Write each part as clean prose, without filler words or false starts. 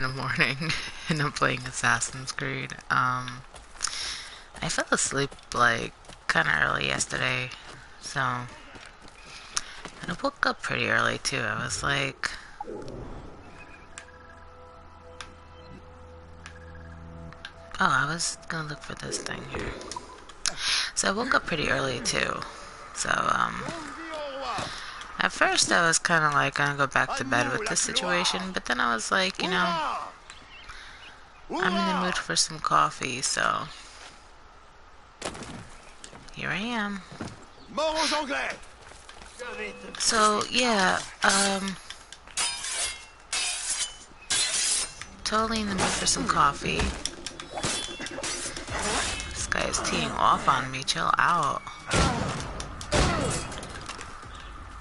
in the morning and I'm playing Assassin's Creed. I fell asleep like kind of early yesterday, so and I woke up pretty early too. I was like, oh, I was gonna look for this thing here. So I woke up pretty early too. So at first I was kind of like gonna go back to bed with this situation, but then I was like, I'm in the mood for some coffee, so here I am. So yeah, totally in the mood for some coffee. This guy is teeing off on me. Chill out.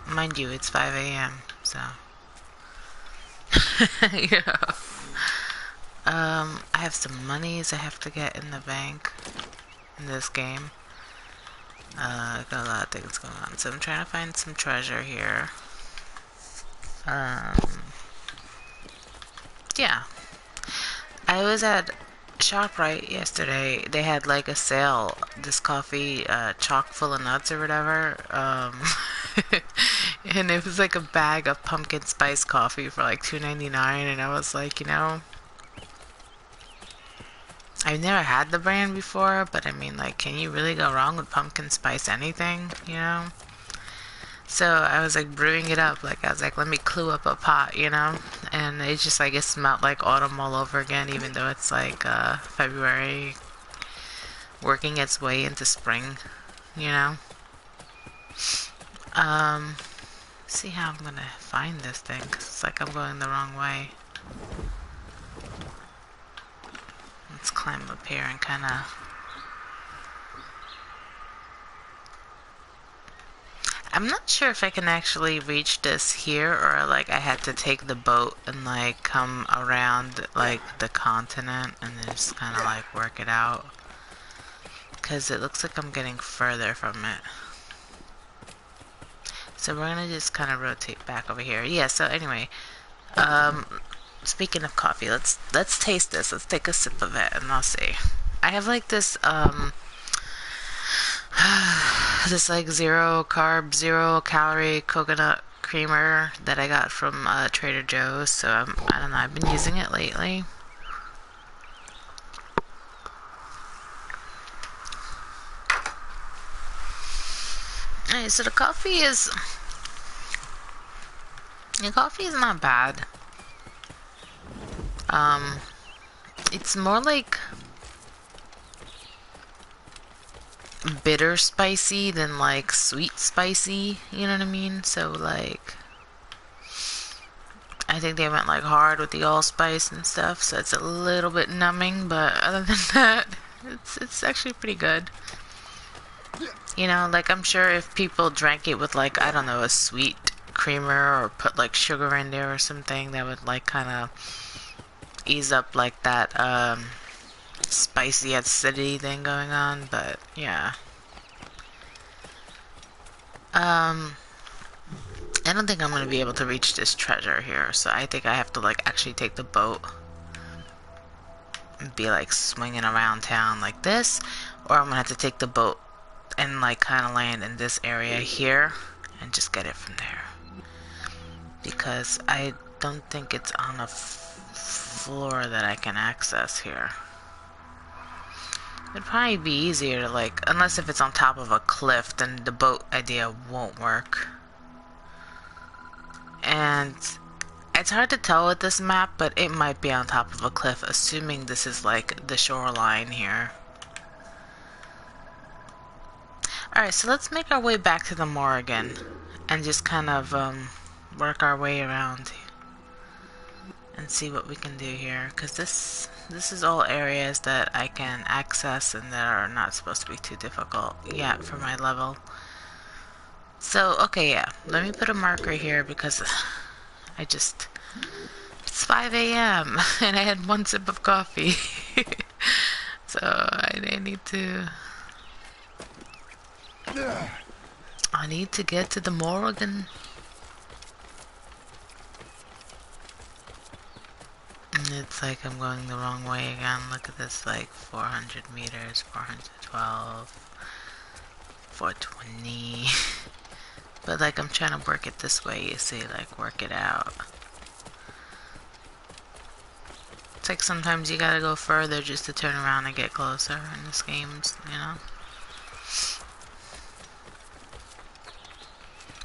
Mind you, it's 5 a.m. So yeah. I have some monies I have to get in the bank in this game. Got a lot of things going on, so I'm trying to find some treasure here. Yeah. I was at ShopRite yesterday. They had like a sale. This coffee, chock full of nuts or whatever. And it was like a bag of pumpkin spice coffee for like $2.99, and I was like, I've never had the brand before, but I mean, like, can you really go wrong with pumpkin spice anything? So I was like brewing it up, like I was like, let me clue up a pot, and it just like it smelled like autumn all over again, even though it's like February, working its way into spring, you know. Um, see how I'm gonna find this thing, 'cause it's like I'm going the wrong way. Let's climb up here and kind of. I'm not sure if I can actually reach this here, or like I had to take the boat and like come around like the continent and then just kind of like work it out, because it looks like I'm getting further from it. So we're gonna just kind of rotate back over here. Yeah, so anyway, speaking of coffee, let's taste this. Let's take a sip of it and I'll see. I have like this this like zero carb, zero calorie coconut creamer that I got from Trader Joe's. So I don't know. I've been using it lately. Alright, so the coffee is not bad. It's more like bitter spicy than like sweet spicy, you know what I mean? So like I think they went like hard with the allspice and stuff, so it's a little bit numbing, but other than that, it's actually pretty good. Like I'm sure if people drank it with like, I don't know, a sweet creamer or put like sugar in there or something, that would like kind of ease up like that spicy acidity thing going on, but yeah. I don't think I'm going to be able to reach this treasure here, so I think I have to like actually take the boat and be like swinging around town like this, or I'm going to have to take the boat and like kind of land in this area here and just get it from there, because I don't think it's on a floor that I can access here. It'd probably be easier to like, unless if it's on top of a cliff, then the boat idea won't work. And it's hard to tell with this map, but it might be on top of a cliff, assuming this is like the shoreline here. Alright, so let's make our way back to the Morrigan and just kind of work our way around and see what we can do here, because this is all areas that I can access and that are not supposed to be too difficult yet for my level. So, okay, yeah, let me put a marker here, because it's 5 a.m. and I had one sip of coffee. So I need to get to the Morrigan. And it's like I'm going the wrong way again. Look at this, like 400 meters, 412, 420. But like I'm trying to work it this way, you see, like work it out. It's like sometimes you gotta go further just to turn around and get closer in this games, you know?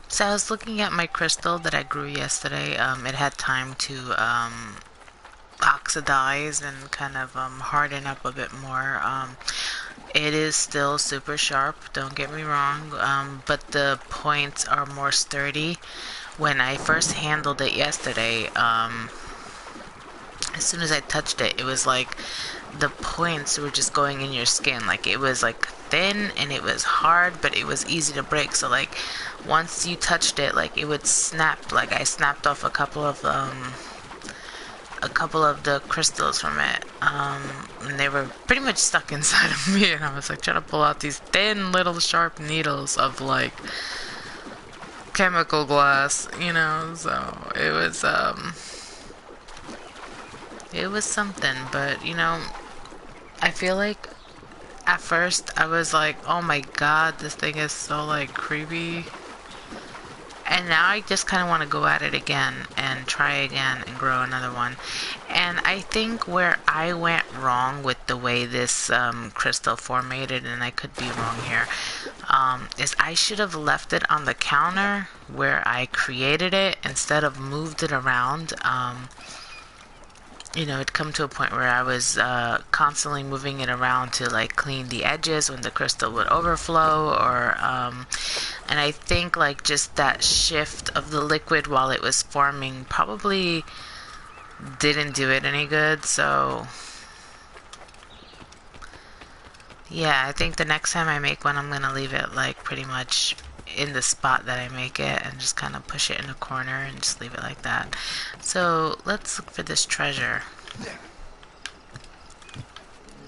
So I was looking at my crystal that I grew yesterday. It had time to oxidize and kind of harden up a bit more. It is still super sharp, don't get me wrong, but the points are more sturdy. When I first handled it yesterday, as soon as I touched it, it was like the points were just going in your skin. Like it was like thin and it was hard, but it was easy to break. So like once you touched it, like it would snap. Like I snapped off a couple of the crystals from it, and they were pretty much stuck inside of me, and I was like trying to pull out these thin little sharp needles of like chemical glass, you know. So it was something. But you know, I feel like at first I was like, oh my god, this thing is so like creepy. And now I just kind of want to go at it again and try again and grow another one. And I think where I went wrong with the way this crystal formatted, and I could be wrong here, is I should have left it on the counter where I created it instead of moved it around. You know, it'd come to a point where I was constantly moving it around to like clean the edges when the crystal would overflow, or and I think like just that shift of the liquid while it was forming probably didn't do it any good. So yeah, I think the next time I make one, I'm gonna leave it like pretty much in the spot that I make it and just kind of push it in a corner and just leave it like that. So let's look for this treasure.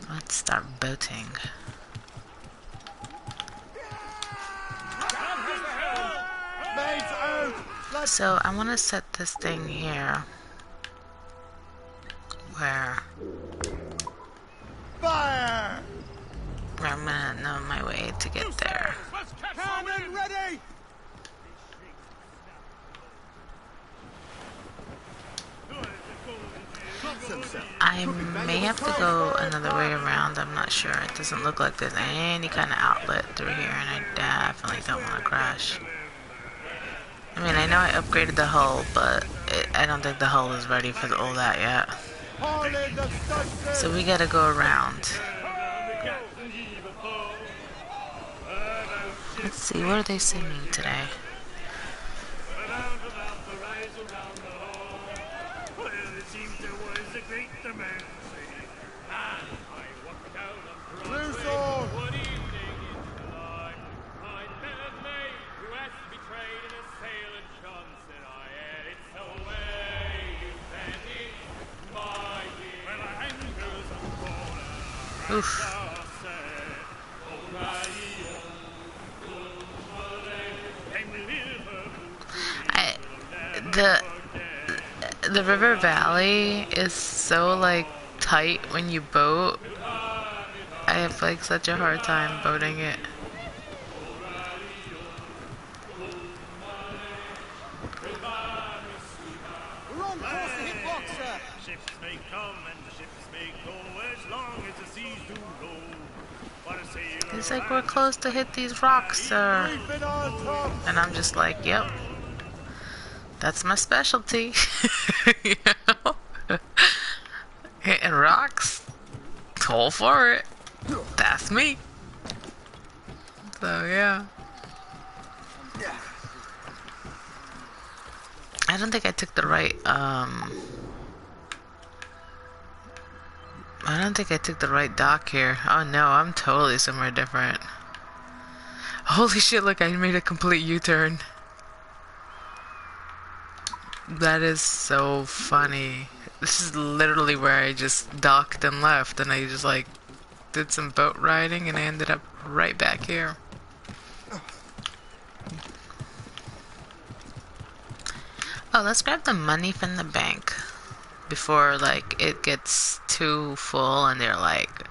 Let's start boating. So I want to set this thing here where I'm gonna know my way to get there. Ready. I may have to go another way around, I'm not sure. It doesn't look like there's any kind of outlet through here, and I definitely don't want to crash. I mean, I know I upgraded the hull, but I don't think the hull is ready for all that yet. So we gotta go around. Let's see, what are they singing today? Oof. The river valley is so like tight when you boat. I have like such a hard time boating it. We're on course to hit block, sir. Ships may come and the ships may go as long as the seas do roll. It's like we're close to hit these rocks, sir. And I'm just like, yep. That's my specialty. You know? Hitting rocks. All for it. That's me. So yeah. I don't think I took the right I don't think I took the right dock here. Oh no, I'm totally somewhere different. Holy shit, look, I made a complete U-turn. That is so funny. This is literally where I just docked and left, and I just like did some boat riding and I ended up right back here. Oh, let's grab the money from the bank. before like it gets too full and they're like,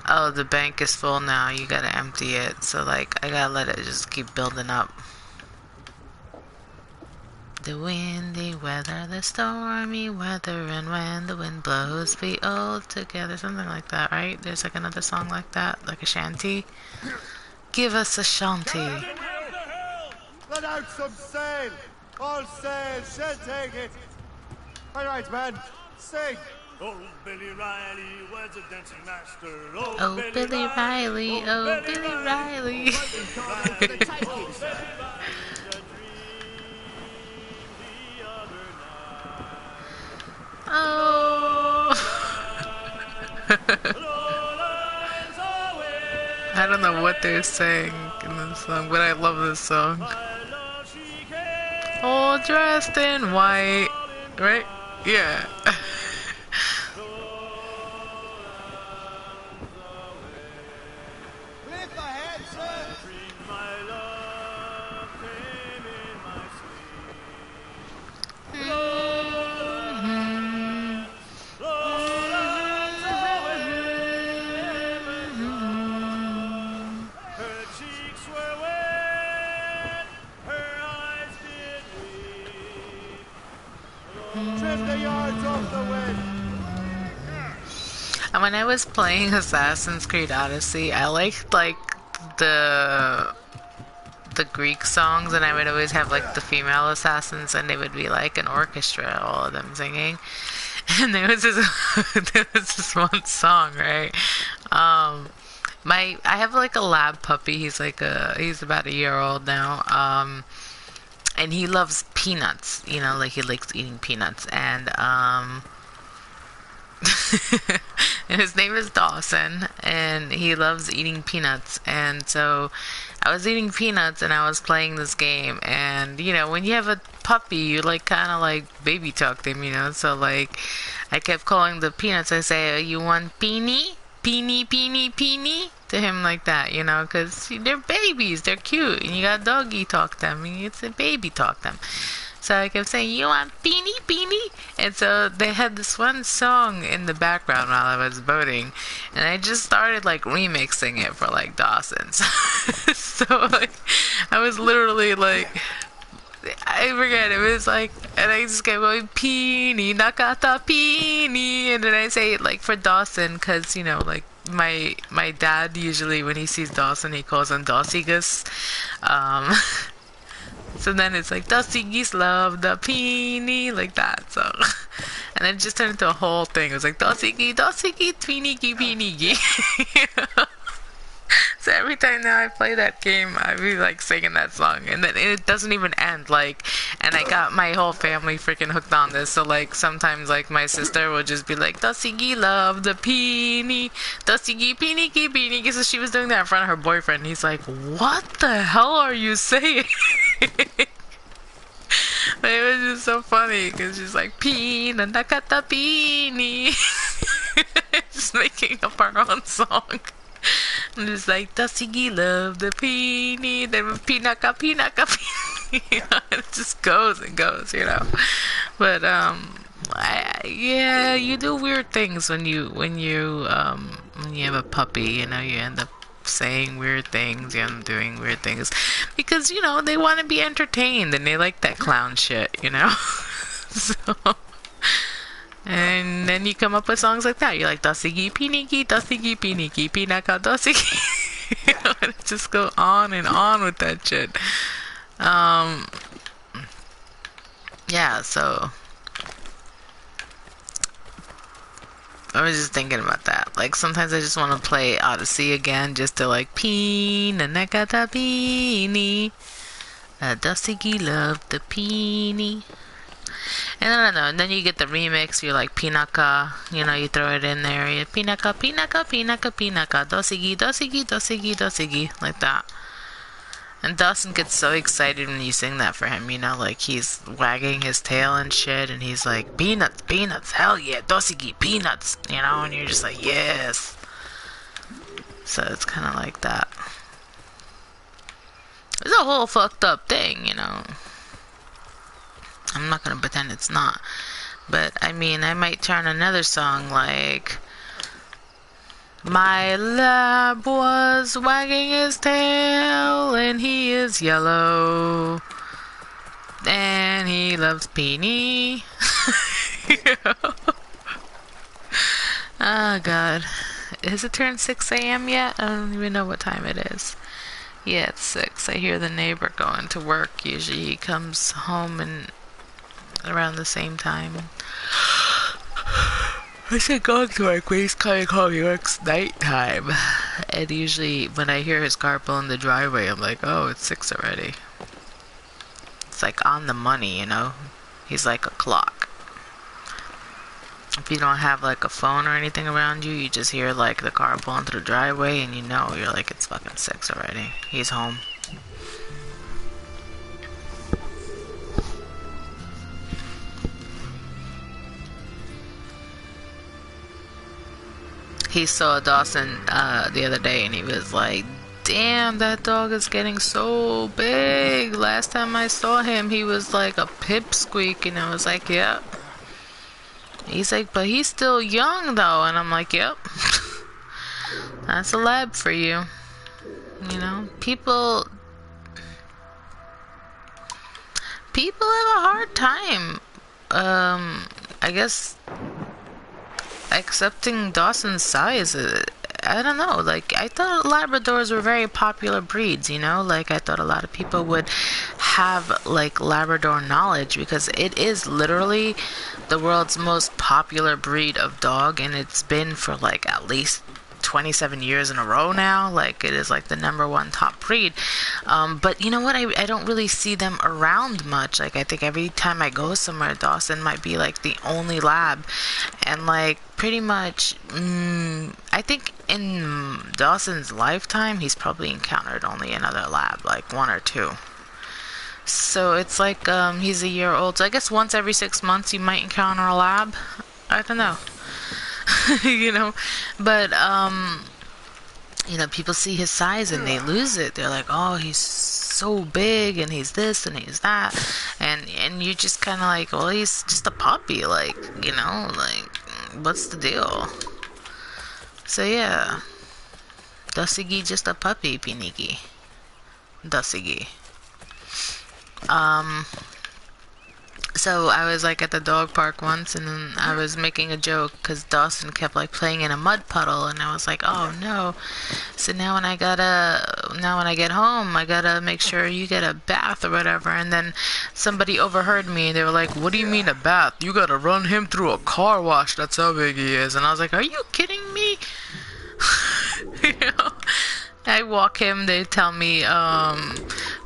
oh, the bank is full now, you gotta empty it. So like I gotta let it just keep building up. The windy weather, the stormy weather, and when the wind blows, we all together. Something like that, right? There's like another song like that, like a shanty. Give us a shanty. Let out some sail! All sail shall take it! Alright, man, sing! Oh, Billy Riley was a dancing master. Oh, Billy Riley, oh, Billy Riley. Oh. I don't know what they're saying in this song, but I love this song. All dressed in white, right? Yeah. Lift my head, sir! Her cheeks were wet, her eyes did weep. Trim the yards off the wind. And when I was playing Assassin's Creed Odyssey, I liked like the Greek songs, and I would always have like the female assassins, and they would be like an orchestra, all of them singing. And there was this one song, right? I have like a lab puppy. He's about a year old now. And he loves peanuts. You know, like he likes eating peanuts, and and his name is Dawson, and he loves eating peanuts. And so I was eating peanuts and I was playing this game, and you know, when you have a puppy, you like kind of like baby talk them, you know. So like I kept calling the peanuts. I say, you want peenie, peenie, peenie, peenie, to him like that, you know, because they're babies, they're cute, and you got doggy talk them, and it's a baby talk them. So I kept saying, you want beanie, beanie? And so they had this one song in the background while I was voting, and I just started like remixing it for like Dawson's. So like, I was literally like, I forget, it was like, and I just kept going, peenie, nakata peenie, and then I say it like for Dawson, because, you know, like, my dad usually, when he sees Dawson, he calls him Dawsigus. So then it's like, Dusty Geese love the peenie, like that, so. And then it just turned into a whole thing. It was like, Dusty Geese, peenie, peenie. So every time now I play that game, I be like singing that song, and then it doesn't even end, like, and I got my whole family freaking hooked on this. So like sometimes like my sister will just be like, Dusty love the peenie, Dusty peenie, so she was doing that in front of her boyfriend, and he's like, what the hell are you saying? But it was just so funny, because she's like, Pina nakata peenie. Just making up our own song. I'm just like, Dusty love the peenie, then pinaka peenie. It just goes and goes, you know. But yeah, you do weird things when you have a puppy, you know. You end up saying weird things, you end up doing weird things, because, you know, they want to be entertained and they like that clown shit, you know. So, and then you come up with songs like that. You're like, Dusty Piniki, Dusty Piniki, Pinaka, Dusty. You know, and it just go on and on with that shit. Yeah, so I was just thinking about that. Like, sometimes I just want to play Odyssey again, just to like, Pina Nakata Peenie. Dusty love the peenie. And I don't know, and then you get the remix, you're like, Pinaka, you know, you throw it in there, you Pinaka, Dosigi, like that. And Dawson gets so excited when you sing that for him, you know, like he's wagging his tail and shit, and he's like, peanuts, hell yeah, Dosigi, peanuts, you know, and you're just like, yes. So it's kind of like that. It's a whole fucked up thing, you know. I'm not gonna pretend it's not. But I mean, I might turn another song like, my lab was wagging his tail and he is yellow and he loves Beanie. Oh god. Has it turned 6 a.m. yet? I don't even know what time it is. Yeah, it's 6. I hear the neighbor going to work. Usually he comes home and around the same time. I said going to work, but he's coming home. He works nighttime. And usually when I hear his car pull in the driveway, I'm like, oh, it's 6 already. It's like on the money, you know? He's like a clock. If you don't have like a phone or anything around you, you just hear like the car pulling through the driveway and you know, you're like, it's fucking 6 already. He's home. He saw Dawson the other day and he was like, damn, that dog is getting so big. Last time I saw him, he was like a pipsqueak. And I was like, yep. He's like, but he's still young though. And I'm like, yep. That's a lab for you. You know, people have a hard time, I guess, accepting Dawson's size. I don't know, like, I thought Labradors were very popular breeds, you know? Like, I thought a lot of people would have, like, Labrador knowledge, because it is literally the world's most popular breed of dog, and it's been for, like, at least 27 years in a row now. Like, it is like the #1 top breed. But you know what, I don't really see them around much. Like, I think every time I go somewhere, Dawson might be like the only lab. And like, pretty much, I think in Dawson's lifetime, he's probably encountered only another lab, like 1 or 2. So it's like, he's a year old, so I guess once every 6 months you might encounter a lab. I don't know. You know, but you know, people see his size and they lose it. They're like, oh, he's so big and he's this and he's that, and you just kind of like, well, he's just a puppy, like, you know, like, what's the deal? So yeah, Dusigi just a puppy, Piniki. Dusigi. So I was like at the dog park once, and then I was making a joke because Dawson kept like playing in a mud puddle, and I was like, oh no. So now when I get home, I gotta make sure you get a bath or whatever. And then somebody overheard me, and they were like, what do you mean a bath? You gotta run him through a car wash, that's how big he is. And I was like, are you kidding me? You know? I walk him, they tell me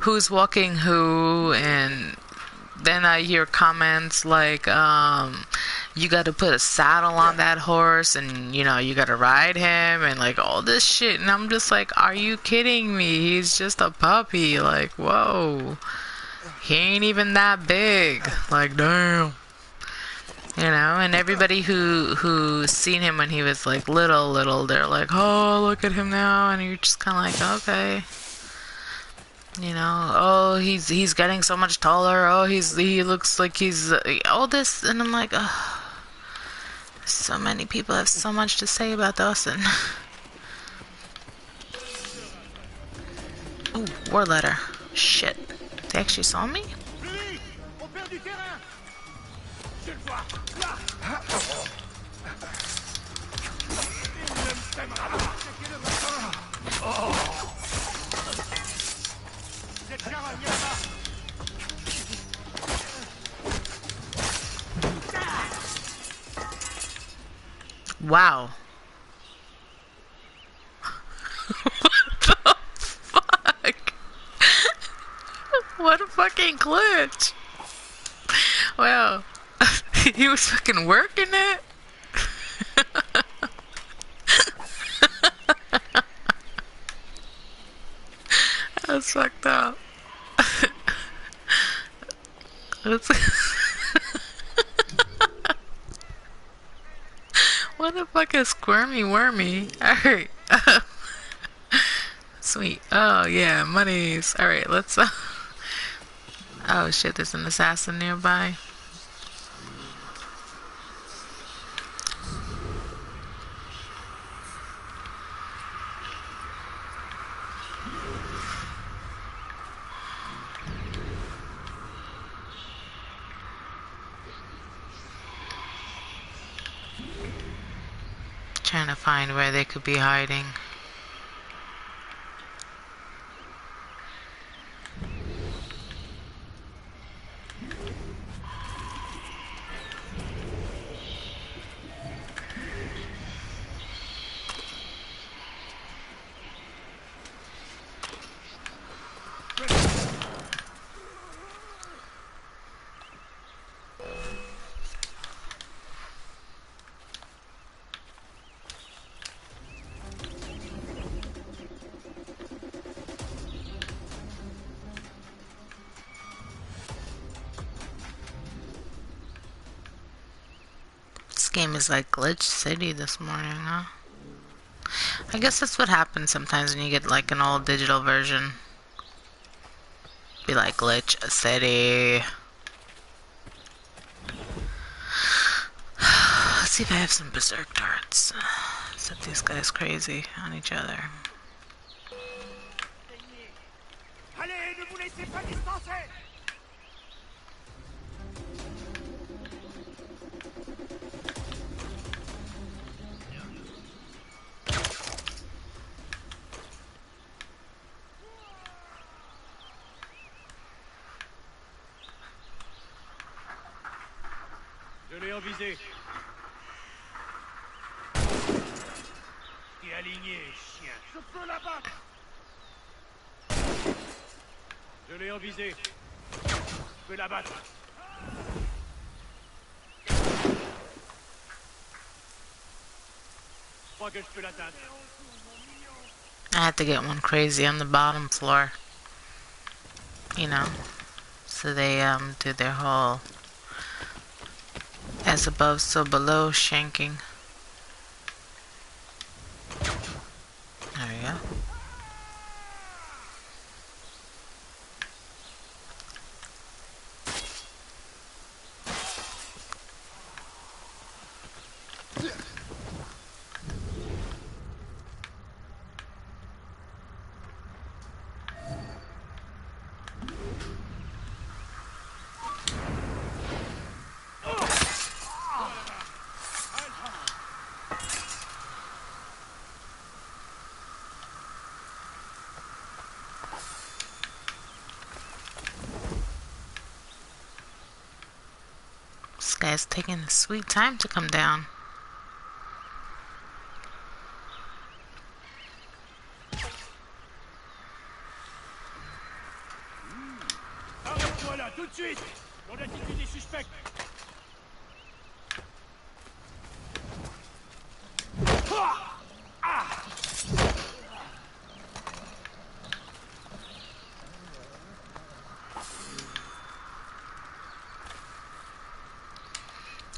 who's walking who, and then I hear comments like, you gotta put a saddle on that horse, and, you know, you gotta ride him, and, like, all this shit. And I'm just like, are you kidding me? He's just a puppy. Like, whoa. He ain't even that big. Like, damn. You know, and everybody who's seen him when he was, like, little, they're like, oh, look at him now. And you're just kind of like, okay. You know, oh, he's getting so much taller. Oh, he looks like he's all this, and I'm like, oh, so many people have so much to say about Dawson. Ooh, war letter. Shit, they actually saw me. Wow. What the fuck? What a fucking glitch. Wow. He was fucking working it. That's fucked up. That's what a fucking squirmy wormy. Alright. Sweet. Oh yeah, monies. Alright, let's oh shit, there's an assassin nearby. Trying to find where they could be hiding. This game is like Glitch City this morning, huh? I guess that's what happens sometimes when you get like an old digital version. Be like Glitch City. Let's see if I have some berserk darts. Set these guys crazy on each other. Allez, ne vous laissez pas distancer! Je l'ai en visée. T'es aligné, chien. Je peux l'abattre. Je l'ai en visée. Je peux l'abattre. Je crois que je peux l'atteindre. I had to get one crazy on the bottom floor. You know, so they do their whole as above so below shanking. There we go. This guy's taking a sweet time to come down. Arrête-toi là, tout de suite! Ton attitude est suspecte!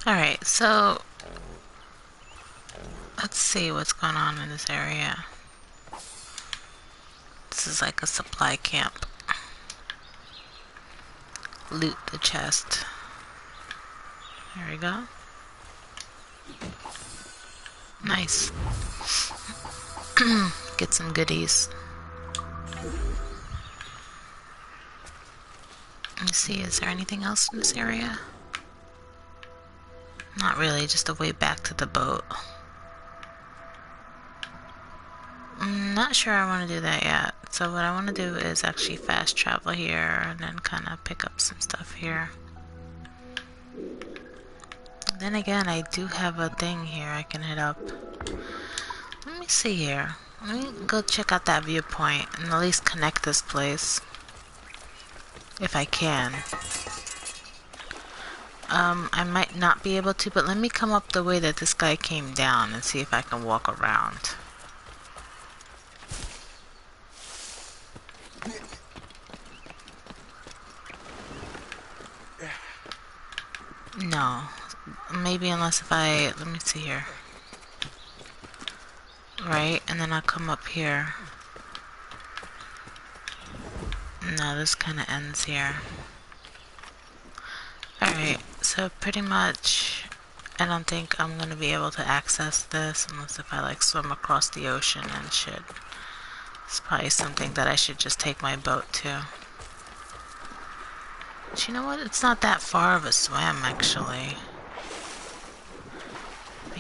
Alright, so let's see what's going on in this area. This is like a supply camp. Loot the chest. There we go. Nice. Get some goodies. Let me see, is there anything else in this area? Not really, just a way back to the boat. I'm not sure I want to do that yet. So what I want to do is actually fast travel here and then kind of pick up some stuff here. Then again, I do have a thing here I can hit up. Let me see here. Let me go check out that viewpoint and at least connect this place. If I can. I might not be able to, but let me come up the way that this guy came down and see if I can walk around. No. Maybe unless if I... Let me see here. Right, and then I'll come up here. No, this kind of ends here. Alright, so pretty much I don't think I'm going to be able to access this unless if I like swim across the ocean and shit. It's probably something that I should just take my boat to. But you know what? It's not that far of a swim, actually.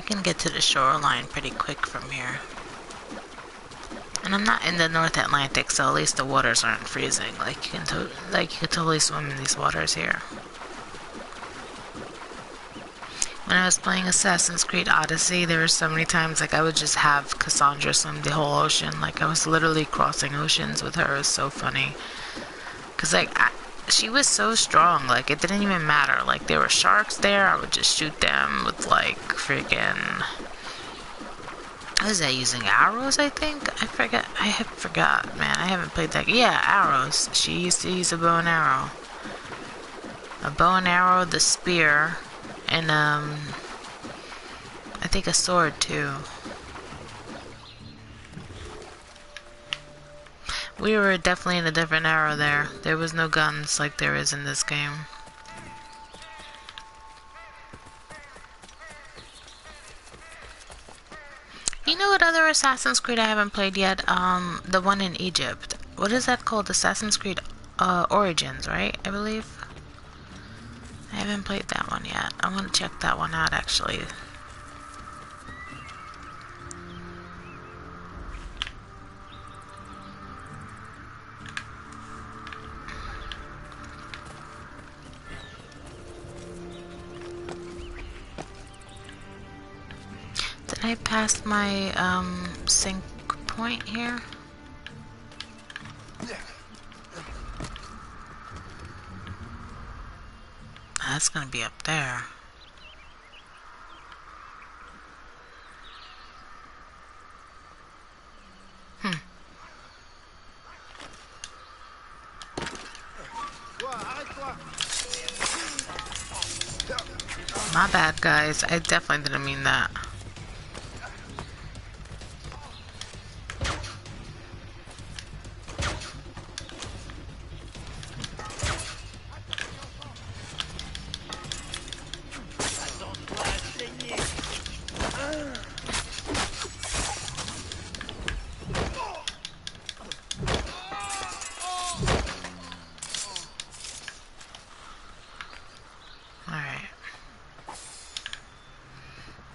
can get to the shoreline pretty quick from here. And I'm not in the North Atlantic, so at least the waters aren't freezing. Like you can totally swim in these waters here. When I was playing Assassin's Creed Odyssey, there were so many times like I would just have Cassandra swim the whole ocean. Like I was literally crossing oceans with her. It was so funny. Cause like she was so strong. Like it didn't even matter. Like there were sharks there. I would just shoot them with like freaking. What is that, using arrows, I think? I forgot, man. I haven't played that. Yeah, arrows. She used to use a bow and arrow. A bow and arrow, the spear, and, I think a sword, too. We were definitely in a different era there. There was no guns like there is in this game. You know what other Assassin's Creed I haven't played yet? The one in Egypt. What is that called? Assassin's Creed Origins, right? I believe. I haven't played that one yet. I want to check that one out, actually. Did I pass my sync point here? That's gonna be up there. My bad, guys. I definitely didn't mean that.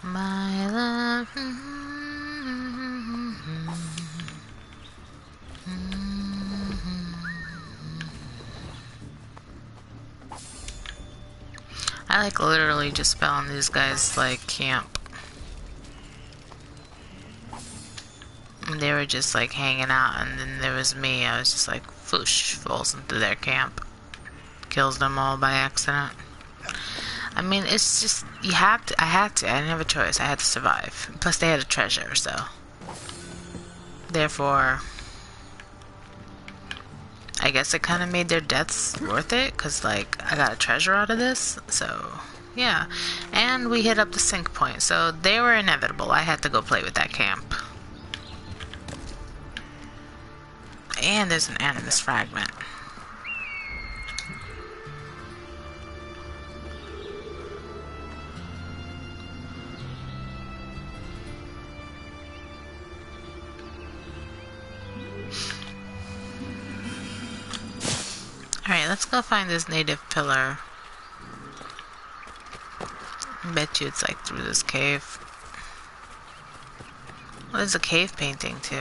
My love. I like literally just fell on these guys like camp. And they were just like hanging out, and then there was me. I was just like whoosh, falls into their camp. Kills them all by accident. I mean, it's just, you have to, I didn't have a choice, I had to survive. Plus they had a treasure, so. Therefore, I guess it kind of made their deaths worth it, because, like, I got a treasure out of this, so, yeah. And we hit up the sync point, so they were inevitable. I had to go play with that camp. And there's an animus fragment. Alright, let's go find this native pillar. I bet you it's like through this cave. Well, there's a cave painting too.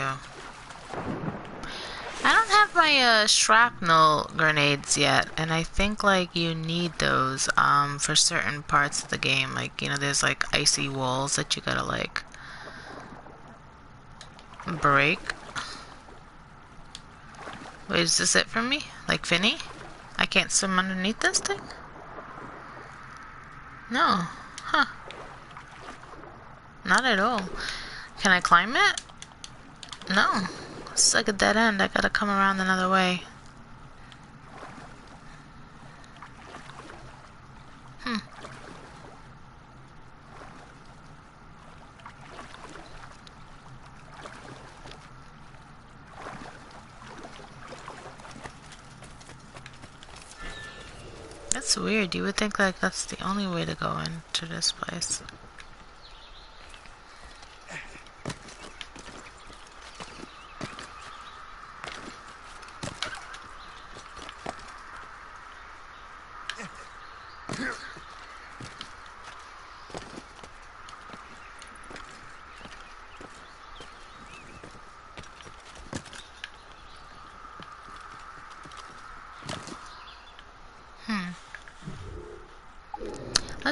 I don't have my shrapnel grenades yet, and I think like you need those for certain parts of the game. Like, you know, there's like icy walls that you gotta like break. Wait, is this it for me? Like Finny? I can't swim underneath this thing? No. Huh. Not at all. Can I climb it? No. It's like a dead end. I gotta come around another way. That's weird. You would think like that's the only way to go into this place.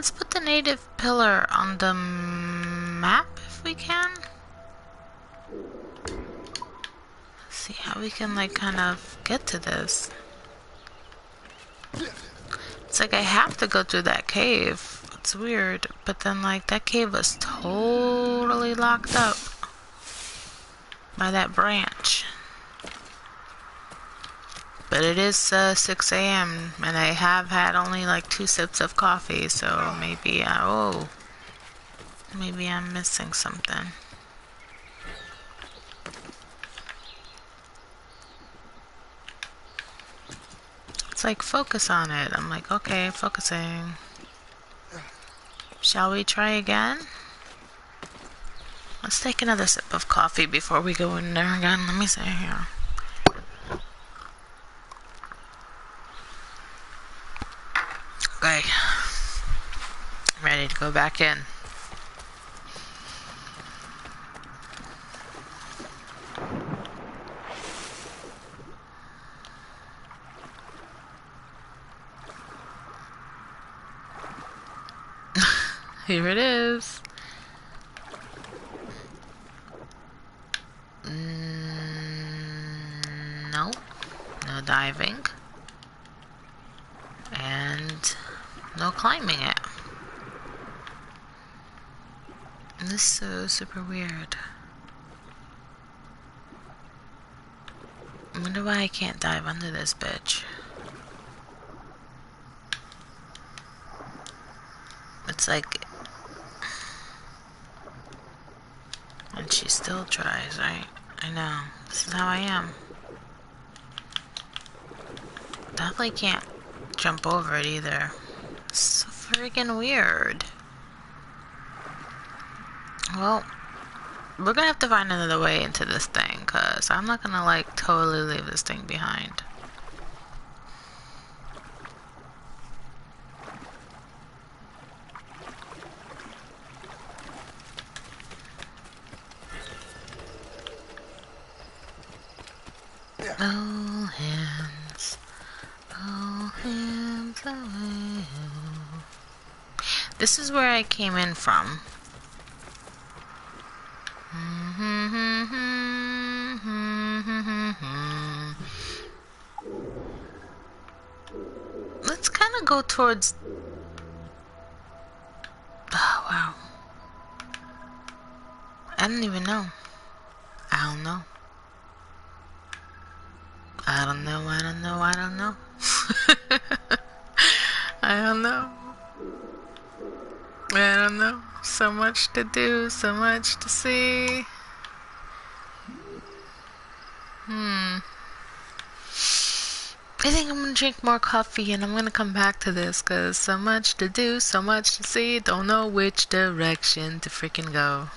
Let's put the native pillar on the map if we can. See how we can like kind of get to this. It's like I have to go through that cave. It's weird, but then like that cave was totally locked up by that branch. But it is 6 a.m. and I have had only like 2 sips of coffee, so maybe maybe I'm missing something. It's like focus on it. I'm like, okay, focusing. Shall we try again? Let's take another sip of coffee before we go in there again. Let me see here. Okay. Ready to go back in. Here it is. No. No diving. And no climbing it. This is so super weird. I wonder why I can't dive under this bitch. It's like... And she still tries, right? I know. This is how I am. Definitely can't jump over it either. It's so friggin' weird. Well, we're gonna have to find another way into this thing, cause I'm not gonna like totally leave this thing behind. All hands away. This is where I came in from. Let's kind of go towards... Oh, wow. I don't even know. I don't know. I don't know, I don't know, I don't know. I don't know. I don't know. So much to do, so much to see. I think I'm gonna drink more coffee and I'm gonna come back to this because so much to do, so much to see. Don't know which direction to freaking go.